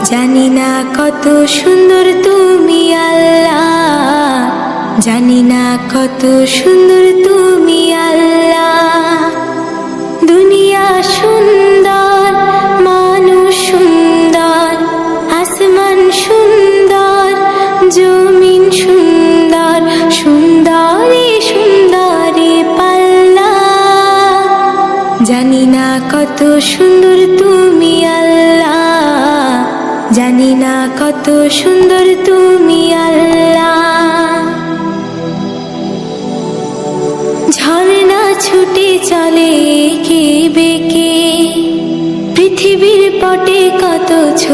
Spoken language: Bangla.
জানি না কত সুন্দর তুমি আল্লাহ, জানি না কত সুন্দর তুমি আল্লাহ। দুনিয়া সুন্দর, মানুষ সুন্দর, আসমান সুন্দর, জমিন সুন্দর, সুন্দরী সুন্দরী পাল্লা। জানি না কত সুন্দর তুমি আল্লাহ, জানি না কত সুন্দর তুমি আল্লাহ। ঝর্ণা ছুটে চলে কে বেকে, পৃথিবীর পটে কত ছবি